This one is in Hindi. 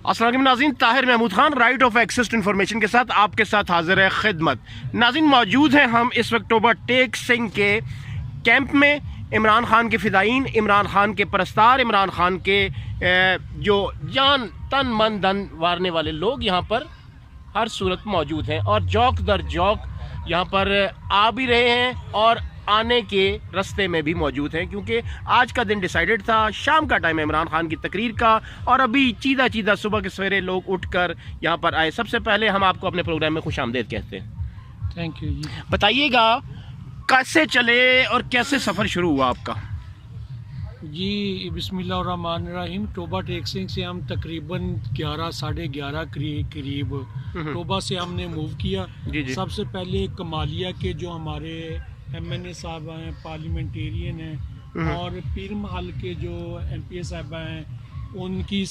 अस्सलाम वालेकुम नाज़रीन, Tahir Mahmood Khan right of access to information के साथ आपके साथ हाजिर है खिदमत। नाज़रीन, मौजूद हैं हम इस वक्त टोबा टेक सिंह के कैंप में। इमरान खान के फ़िदाईन, इमरान खान के परस्तार, इमरान खान के जो जान तन मन धन वारने वाले लोग यहाँ पर हर सूरत मौजूद हैं और जौक दर जौक यहाँ पर आ भी रहे हैं और आने के रास्ते में भी मौजूद हैं, क्योंकि आज का दिन डिसाइडेड था। शाम का टाइम है इमरान खान की तकरीर का और अभी चीदा चीदा सुबह के सवेरे लोग उठकर यहाँ पर आए। सबसे पहले हम आपको अपने प्रोग्राम में खुश आमदेद कहते हैं। थैंक यू जी। बताइएगा कैसे चले और कैसे सफ़र शुरू हुआ आपका? जी बिस्मिल्लाहिर्रहमानिर्रहीम। टोबा टेक सिंह से हम तकरीबन 11 साढ़े 11 करीब टोबा से हमने मूव किया। जी। सबसे पहले कमालिया के जो हमारे MNA साहब हैं, पार्लियामेंटेरियन हैं, और पीर महल के जो MPA साहब हैं, उनकी